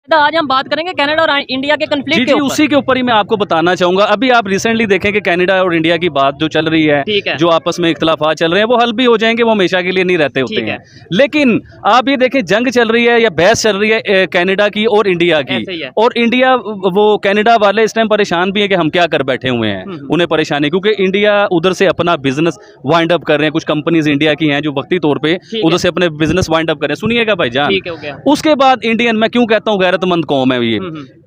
आज हम बात करेंगे कनाडा और इंडिया के कन्फ्लिक्ट के ऊपर। उसी के ऊपर ही मैं आपको बताना चाहूंगा। अभी आप रिसेंटली देखें कि कनाडा और इंडिया की बात जो चल रही है, जो आपस में इख्तलाफात चल रहे हैं, वो हल भी हो जाएंगे, वो हमेशा के लिए नहीं रहते होते हैं। लेकिन आप ये देखें, जंग चल रही है या बहस चल रही है कनाडा की और इंडिया की, और इंडिया वो कनाडा वाले इस टाइम परेशान भी है कि हम क्या कर बैठे हुए हैं, उन्हें परेशानी, क्योंकि इंडिया उधर से अपना बिजनेस वाइंड अप कर रहे हैं। कुछ कंपनीज इंडिया की हैं जो वक्ती तौर पे उधर से अपने बिजनेस वाइंड अप कर रहे हैं। सुनिएगा भाईजान, उसके बाद इंडियन, मैं क्यों कहता हूँ गैरतमंद कौम है ये,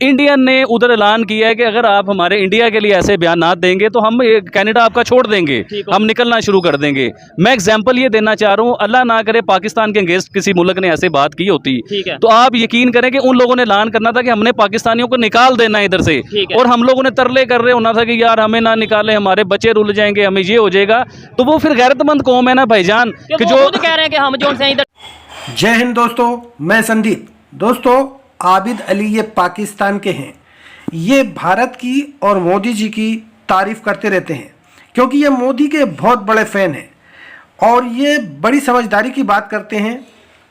इंडियन ने उधर ऐलान किया है कि अगर आप हमारे इंडिया के लिए ऐसे बयान देंगे तो हम कनाडा आपका छोड़ देंगे, हम निकलना शुरू कर देंगे। मैं एग्जांपल ये देना चाह रहा हूँ, अल्लाह ना करे पाकिस्तान के अगेंस्ट किसी मुल्क ने ऐसे बात की होती तो आप यकीन करें कि उन लोगों ने ऐलान करना था कि हमने पाकिस्तानियों को निकाल देना है इधर से, और हम लोगों ने तरले कर रहे होना था कि यार हमें ना निकाले, हमारे बच्चे रुल जाएंगे, हमें ये हो जाएगा। तो वो फिर गैरतमंद कौम है ना भाईजान, कि जो कह रहे हैं कि हम जो इधर। जय हिंद दोस्तों, मैं संदीप। दोस्तों, आबिद अली ये पाकिस्तान के हैं, ये भारत की और मोदी जी की तारीफ करते रहते हैं क्योंकि ये मोदी के बहुत बड़े फैन हैं और ये बड़ी समझदारी की बात करते हैं।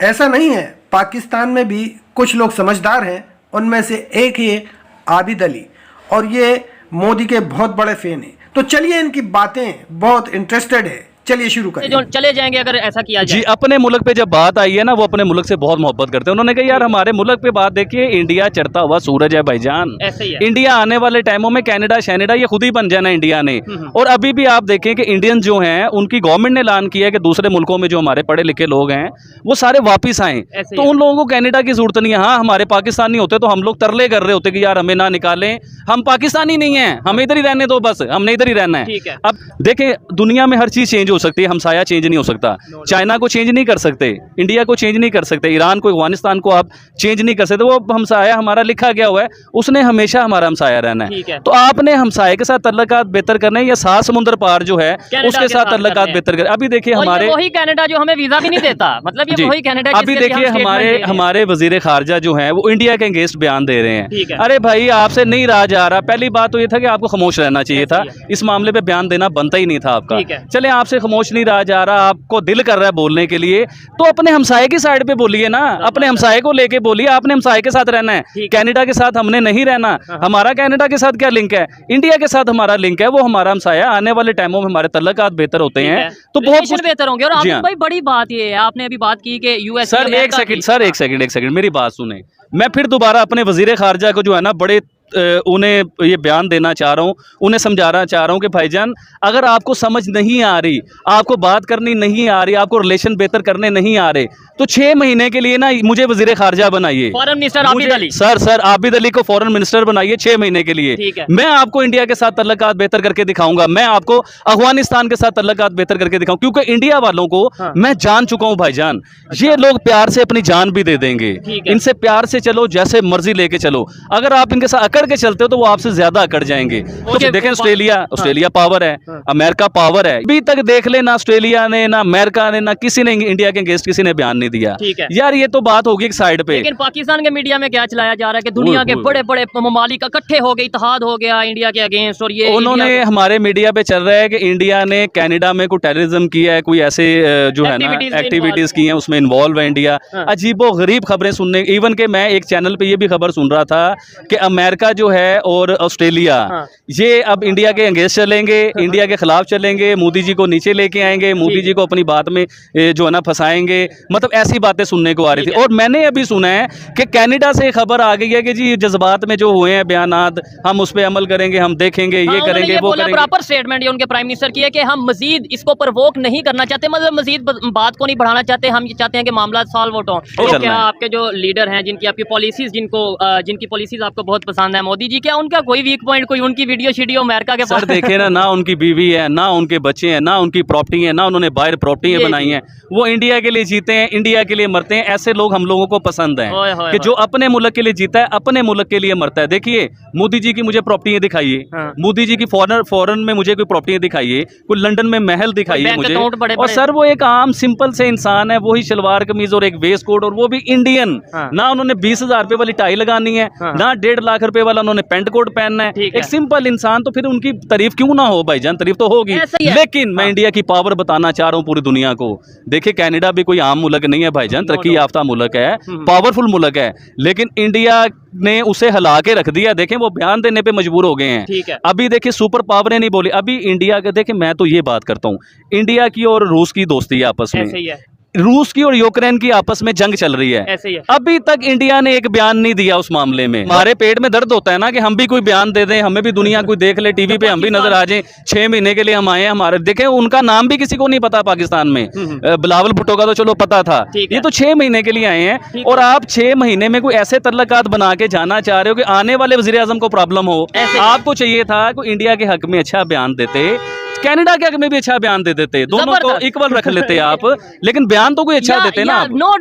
ऐसा नहीं है, पाकिस्तान में भी कुछ लोग समझदार हैं, उनमें से एक ये आबिद अली, और ये मोदी के बहुत बड़े फैन हैं। तो चलिए, इनकी बातें बहुत इंटरेस्टेड है, चलिए शुरू करें। जो चले जाएंगे अगर ऐसा किया जाए। जी, अपने मुल्क पे जब बात आई है ना, वो अपने मुल्क से बहुत मोहब्बत करते हैं। उन्होंने कहा यार हमारे मुल्क पे बात देखिए, इंडिया चढ़ता हुआ सूरज है भाईजान, ऐसे ही है। इंडिया आने वाले टाइमों में कनाडा शैनेडा ये खुद ही बन जाना इंडिया ने। और अभी भी आप देखें कि इंडियन जो हैं, उनकी गवर्नमेंट ने ऐलान किया है कि दूसरे मुल्कों में जो हमारे पढ़े लिखे लोग हैं वो सारे वापिस आए, तो उन लोगों को कनाडा की जरूरत नहीं है। हाँ, हमारे पाकिस्तानी होते तो हम लोग तरले कर रहे होते कि यार हमें ना निकालें, हम पाकिस्तानी नहीं है, हमें इधर ही रहने दो, बस हमने इधर ही रहना है। अब देखें, दुनिया में हर चीज चेंज हो सकती है, हमसाया चेंज नहीं हो सकता। चाइना को चेंज नहीं कर सकते, इंडिया को चेंज नहीं कर सकते, ईरान को, अफगानिस्तान को आप चेंज नहीं कर सकते। वो हमसाया हमारा लिखा गया हुआ है, उसने हमेशा हमारा हमसाया रहना है। तो आपने हमसाये के साथ तल्लुकात बेहतर करने या 7 समुद्र पार जो है उसके साथ तल्लुकात बेहतर करने। अभी देखिए हमारे वही कनाडा जो हमें वीजा भी नहीं देता, मतलब ये वही कनाडा। अभी देखिए हमारे वजीर खारजा जो है वो इंडिया के अगेंस्ट बयान दे रहे हैं। अरे भाई, आपसे नहीं रहा जा रहा। पहली बात तो ये था कि आपको खामोश रहना चाहिए था, इस मामले पे बयान देना बनता ही नहीं था आपका। चले, आपसे खामोश नहीं रहा जा रहा, आपको दिल कर रहा है बोलने के लिए, तो अपने हमसाये की साइड पे बोलिए ना, अपने हमसाये को लेके बोलिए। आपने हमसाये के साथ रहना है, कनाडा के साथ हमने नहीं रहना। हमारा कनाडा के साथ क्या लिंक है, इंडिया के साथ हमारा लिंक है, वो हमारा हमसाया। आने वाले टाइमों में हमारे तल्लुकात बेहतर होते हैं तो बहुत कुछ बेहतर होंगे। और भाई बड़ी बात ये है, आपने अभी बात की कि यूएस। सर एक सेकंड मेरी बात सुने। मैं फिर दोबारा अपने वजीर खारजा को जो है ना, बड़े उन्हें ये बयान देना चाह रहा हूँ, उन्हें समझाना चाह रहा हूँ कि भाईजान, अगर आपको समझ नहीं आ रही, आपको बात करनी नहीं आ रही, आपको रिलेशन बेहतर करने नहीं आ रहे, तो 6 महीने के लिए ना मुझे वजीर खारजा बनाइए, foreign minister Abid Ali. Sir Abid Ali को फॉरेन मिनिस्टर बनाइए 6 महीने के लिए। मैं आपको इंडिया के साथ तल्लुकात बेहतर करके दिखाऊंगा, मैं आपको अफगानिस्तान के साथ तल्लुकात बेहतर करके दिखाऊं, क्योंकि इंडिया वालों को मैं जान चुका हूं भाईजान। ये लोग प्यार से अपनी जान भी दे देंगे, इनसे प्यार से चलो, जैसे मर्जी लेके चलो। अगर आप इनके साथ अकड़ के चलते हो तो वो आपसे ज्यादा अकड़ जाएंगे। तो देखें, ऑस्ट्रेलिया पावर है, अमेरिका पावर है। अभी तक देख लेना, ऑस्ट्रेलिया ने ना अमेरिका ने ना किसी ने इंडिया के अगेंस्ट किसी ने बयान नहीं दिया। यार ये तो बात होगी एक साइड पे। लेकिन पाकिस्तान के मीडिया में क्या चलाया जा रहा है कि दुनिया के बड़े बड़े ममालिक इकट्ठे हो गए, इत्तेहाद हो गया इंडिया के अगेंस्ट। और ये उन्होंने हमारे मीडिया पे चल रहा है कि इंडिया ने कनाडा में कोई टेररिज्म किया है, कोई ऐसे जो है ना एक्टिविटीज की हैं, उसमें इन्वॉल्व है इंडिया। अजीबो गरीब खबरें सुनने, इवन के मैं एक चैनल पे ये भी खबर सुन रहा था कि अमेरिका जो है और ऑस्ट्रेलिया ये अब इंडिया के अगेंस्ट चलेंगे, इंडिया के खिलाफ चलेंगे, मोदी जी को नीचे लेके आएंगे, मोदी जी को अपनी बात में जो है ना फंसाएंगे। मतलब ऐसी बातें सुनने को आ रही थी। और मैंने अभी सुना है कि कनाडा से खबर आ गई है कि जी जज्बात में जो हुए हैं बयानात, हम उस पर अमल करेंगे, हम देखेंगे, ये करेंगे, वो करेंगे। प्रॉपर स्टेटमेंट उनके प्राइम मिनिस्टर की है कि हम मजीद इसको प्रवोक नहीं करना चाहते, मतलब मजीद बात को नहीं बढ़ाना चाहते, हम ये चाहते हैं कि मामला सॉल्व हो। तो क्या आपके जो लीडर हैं, जिनकी आपकी पॉलिसीज, जिनकी पॉलिसीज आपको बहुत पसंद है, मोदी जी, क्या उनका कोई वीक पॉइंट, कोई उनकी वीडियो शीडियो अमेरिका के पास? सर देखे ना उनकी बीवी है, ना उनके बच्चे हैं, ना उनकी प्रॉपर्टी है, ना उन्होंने बाहर प्रॉपर्टी बनाई है। वो इंडिया के लिए जीते हैं, इंडिया के लिए मरते हैं। ऐसे लोग हम लोगों को पसंद हैं कि जो अपने मुल्क के लिए जीता है, अपने मुल्क के लिए मरता है। देखिए, मोदी जी की मुझे प्रॉपर्टियां दिखाइए, मोदी जी की फॉरेन में मुझे कोई प्रॉपर्टियां दिखाइए, कोई लंदन में महल दिखाइए मुझे। और सर वो एक आम सिंपल से इंसान है, वही शलवार कमीज और एक वेस्ट कोट, और वो भी इंडियन। ना उन्होंने 20,000 रुपए वाली टाई लगानी है, ना 1.5 लाख रुपए रुपए वाला उन्होंने पेंट कोट पहनना है, ठीक एक सिंपल इंसान, तो फिर उनकी तारीफ क्यों ना हो भाईजान, तारीफ तो होगी। लेकिन मैं इंडिया की पावर बताना चाह रहा हूँ पूरी दुनिया को। देखिए कनाडा भी कोई आम मुल्क नहीं है भाईजान, तरक्की याफ्ता मुल्क है, पावरफुल मुल्क है, लेकिन इंडिया ने उसे हिला के रख दिया। देखें वो बयान देने पे मजबूर हो गए हैं। अभी देखिए सुपर पावर ने नहीं बोली, अभी इंडिया के, देखिए मैं तो ये बात करता हूँ, इंडिया की और रूस की दोस्ती है आपस में, रूस की और यूक्रेन की आपस में जंग चल रही है, ऐसे ही है। अभी तक इंडिया ने एक बयान नहीं दिया उस मामले में। हमारे पेट में दर्द होता है ना कि हम भी कोई बयान दे दें, हमें भी दुनिया कोई देख ले, टीवी पे हम भी नजर आ जाएं। 6 महीने के लिए हम आए हैं, हमारे देखें उनका नाम भी किसी को नहीं पता पाकिस्तान में, बिलावल भुट्टो का तो चलो पता था, ये तो 6 महीने के लिए आए हैं। और आप 6 महीने में कोई ऐसे तल्लकात बना के जाना चाह रहे हो कि आने वाले वज़ीर आज़म को प्रॉब्लम हो। आपको चाहिए था कि इंडिया के हक में अच्छा बयान देते, कनाडा के हक में भी अच्छा बयान दे देते, दोनों को इक्वल रख लेते आप, लेकिन बयान तो कोई अच्छा देते ना।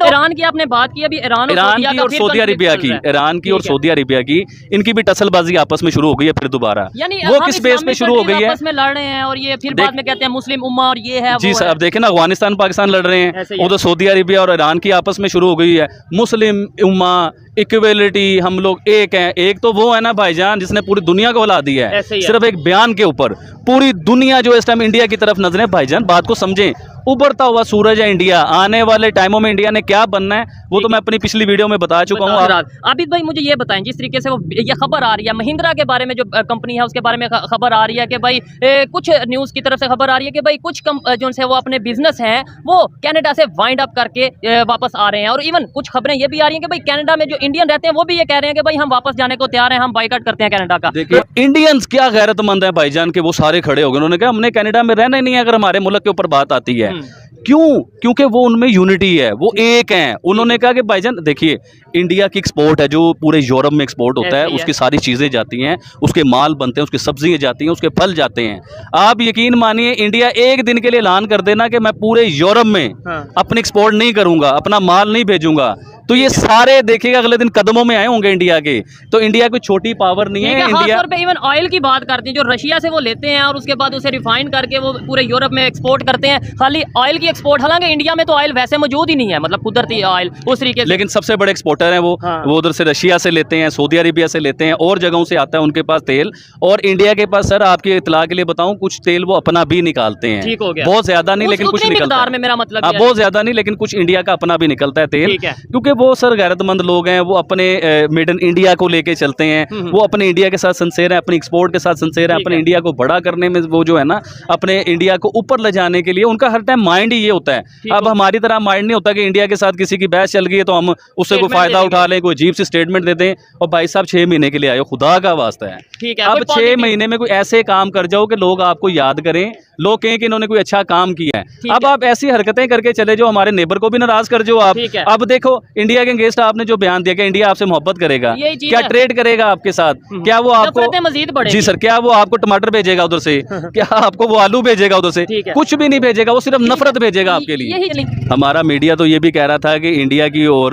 ईरान की आपने बात की, अभी ईरान की और सऊदी अरेबिया की, ईरान की और सऊदी अरेबिया की, इनकी भी टसलबाजी आपस में शुरू हो गई है फिर दोबारा। वो किस बेस पे शुरू हो गई है? में लड़ रहे हैं और ये फिर बाद में कहते हैं मुस्लिम उम्मा और ये है जी सर। अब देखे ना अफगानिस्तान पाकिस्तान लड़ रहे हैं, वो तो सऊदी अरेबिया और ईरान की आपस में शुरू हो गई है। मुस्लिम उम्मा, इक्वलिटी, हम लोग एक हैं। एक तो वो है ना भाईजान जिसने पूरी दुनिया को हिला दिया है सिर्फ एक बयान के ऊपर। पूरी दुनिया जो इस टाइम इंडिया की तरफ नजरें, भाईजान बात को समझें, उभरता हुआ सूरज है इंडिया। आने वाले टाइमों में इंडिया ने क्या बनना है वो तो मैं अपनी पिछली वीडियो में बता चुका हूँ। आबिद भाई मुझे ये बताएं, जिस तरीके से वो ये खबर आ रही है महिंद्रा के बारे में, जो कंपनी है उसके बारे में खबर आ रही है कि भाई कुछ न्यूज़ की तरफ से खबर आ रही है कि भाई कुछ जो है वो अपने बिजनेस हैं वो कनाडा से वाइंड अप करके वापस आ रहे हैं। और इवन कुछ खबरें ये भी आ रही हैं कि भाई कनाडा में जो इंडियन रहते हैं वो भी ये कह रहे हैं कि भाई हम वापस जाने को तैयार हैं, हम बाइकआउट करते हैं कनाडा का। देखिए इंडियंस क्या गैरतमंद है भाईजान के, वो सारे खड़े हो गए, उन्होंने कहा हमने कनाडा में रहना ही नहीं है अगर हमारे मुल्क के ऊपर बात आती है। क्यों? क्योंकि वो उनमें यूनिटी है, वो एक हैं। उन्होंने कहा कि भाईजान देखिए इंडिया की एक्सपोर्ट है जो पूरे यूरोप में एक्सपोर्ट होता है, उसकी सारी चीज़ें जाती हैं, उसके माल बनते हैं, उसकी सब्जियां जाती हैं, उसके फल जाते हैं। आप यकीन मानिए इंडिया एक दिन के लिए ऐलान कर देना कि मैं पूरे यूरोप में अपनी एक्सपोर्ट नहीं करूंगा, अपना माल नहीं भेजूंगा, तो ये सारे देखिएगा अगले दिन कदमों में आए होंगे इंडिया के। तो इंडिया कोई छोटी पावर नहीं है। इंडिया पे इवन ऑयल की बात करते हैं जो रशिया से वो लेते हैं और उसके बाद उसे रिफाइन करके वो पूरे यूरोप में एक्सपोर्ट करते हैं, खाली ऑयल की एक्सपोर्ट। हालांकि इंडिया में तो ऑयल वैसे मौजूद ही नहीं है, मतलब कुदरती ऑयल उस तरीके से। लेकिन सबसे बड़े एक्सपोर्टर हैं वो उधर से रशिया से लेते हैं, सऊदी अरेबिया से लेते हैं, और जगहों से आता है उनके पास तेल। और इंडिया के पास सर आपके इतला के लिए बताऊं, कुछ तेल वो अपना भी निकालते हैं, ठीक हो गया, बहुत ज्यादा नहीं लेकिन कुछ निकलता है, मेरा मतलब बहुत ज्यादा नहीं लेकिन कुछ इंडिया का अपना भी निकलता है तेल, क्योंकि वो सर गैरतमंद लोग हैं, वो अपने मेड इन इंडिया को लेके चलते हैं, वो अपने इंडिया के साथ सिंसेयर हैं, अपनी एक्सपोर्ट के साथ सिंसेयर हैं, अपने इंडिया को बड़ा करने में वो जो है ना अपने इंडिया को ऊपर ले जाने के लिए उनका हर टाइम माइंड ही ये होता है। अब हमारी तरह माइंड नहीं होता कि इंडिया के साथ किसी की बहस चल गई है तो हम उससे कोई फायदा उठा लें, कोई अजीब सी स्टेटमेंट दे दें और भाई साहब 6 महीने के लिए आए हो, खुदा का वास्ता है। अब 6 महीने में कोई ऐसे काम कर जाओ कि लोग आपको याद करें, लोग कहें कि इन्होंने कोई अच्छा काम किया है। अब आप ऐसी हरकतें करके चले जाओ, हमारे नेबर को भी नाराज कर जाओ आप। अब देखो इंडिया के अगेंस्ट आपने जो बयान दिया कि इंडिया आपसे मोहब्बत करेगा, क्या ट्रेड करेगा आपके साथ, क्या वो आपको मजीद जी सर, क्या वो आपको टमाटर भेजेगा उधर से, क्या आपको वो आलू भेजेगा उधर से, कुछ भी नहीं भेजेगा, वो सिर्फ नफरत भेजेगा आपके लिए। हमारा मीडिया तो ये भी कह रहा था कि इंडिया की और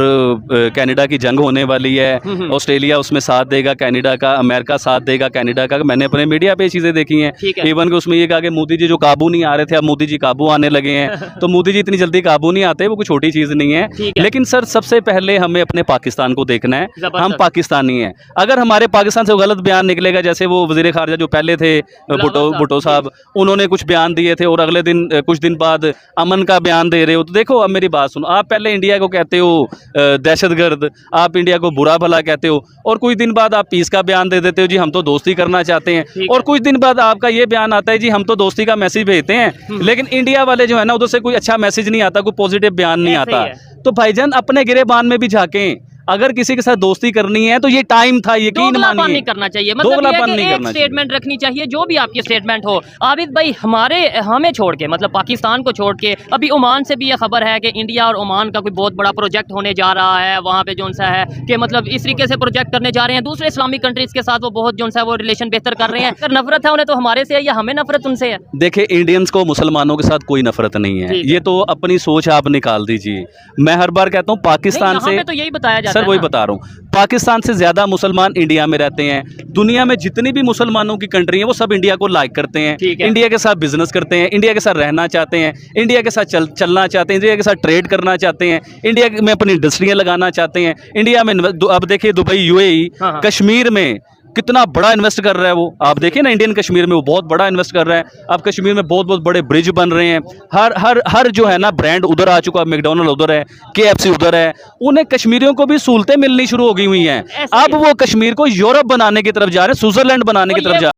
कनाडा की जंग होने वाली है, ऑस्ट्रेलिया उसमें साथ देगा कनाडा का, अमेरिका साथ देगा कनाडा का। मैंने अपने मीडिया पे चीजें देखी हैं, इवन के उसमें ये कहा कि मोदी जी जो काबू नहीं आ रहे थे अब मोदी जी काबू आने लगे हैं। तो मोदी जी इतनी जल्दी काबू नहीं आते, वो कोई छोटी चीज नहीं है। लेकिन सर सबसे पहले हमें अपने पाकिस्तान को देखना है, हम पाकिस्तानी हैं। अगर हमारे पाकिस्तान से गलत बयान निकलेगा, जैसे वो वजीर खारजा जो पहले थे भुट्टो साहब, उन्होंने कुछ बयान दिए थे और अगले दिन कुछ दिन बाद अमन का बयान दे रहे हो, तो देखो अब मेरी बात सुनो, आप पहले इंडिया को कहते हो दहशतगर्द, आप इंडिया को बुरा भला कहते हो, और कुछ दिन बाद आप पीस का बयान दे देते हो, जी हम तो दोस्ती करना चाहते हैं, और कुछ दिन बाद आपका ये बयान आता है जी हम तो दोस्ती का मैसेज भेजते हैं। लेकिन इंडिया वाले जो है ना उधर से कोई अच्छा मैसेज नहीं आता, कोई पॉजिटिव बयान नहीं आता। तो भाईजान अपने गिरेबान में भी झांकें, अगर किसी के साथ दोस्ती करनी है तो ये टाइम था, यकीन मानिए नहीं करना चाहिए, मतलब एक स्टेटमेंट रखनी चाहिए जो भी आपकी स्टेटमेंट हो। आबिद भाई हमें छोड़ के, मतलब पाकिस्तान को छोड़ के, अभी ओमान से भी ये खबर है कि इंडिया और ओमान का कोई बहुत बड़ा प्रोजेक्ट होने जा रहा है, वहाँ पे जो सा है कि मतलब इस तरीके से प्रोजेक्ट करने जा रहे हैं दूसरे इस्लामिक कंट्रीज के साथ, वो बहुत जो सा वो रिलेशन बेहतर कर रहे हैं। अगर नफरत है उन्हें तो हमारे से है या हमें नफरत उनसे है? देखिए इंडियंस को मुसलमानों के साथ कोई नफरत नहीं है, ये तो अपनी सोच आप निकाल दीजिए। मैं हर बार कहता हूँ पाकिस्तान से, तो यही बताया जाता है, सर वही बता रहा हूँ, पाकिस्तान से ज्यादा मुसलमान इंडिया में रहते हैं। दुनिया में जितनी भी मुसलमानों की कंट्री है वो सब इंडिया को लाइक करते हैं, इंडिया के साथ बिजनेस करते हैं, इंडिया के साथ रहना चाहते हैं, इंडिया के साथ चलना चाहते हैं, इंडिया के साथ ट्रेड करना चाहते हैं, इंडिया में अपनी इंडस्ट्रियां लगाना चाहते हैं। इंडिया में अब देखिए दुबई, यूएई, कश्मीर में कितना बड़ा इन्वेस्ट कर रहा है वो, आप देखिए ना इंडियन कश्मीर में वो बहुत बड़ा इन्वेस्ट कर रहा है। अब कश्मीर में बहुत बहुत बड़े ब्रिज बन रहे हैं, हर जो है ना ब्रांड उधर आ चुका है, मैकडॉनल्ड उधर है, KFC उधर है, उन्हें कश्मीरियों को भी सहूलतें मिलनी शुरू हो गई हुई हैं। अब वो कश्मीर को यूरोप बनाने की तरफ जा रहे हैं, स्विट्जरलैंड बनाने की तरफ जा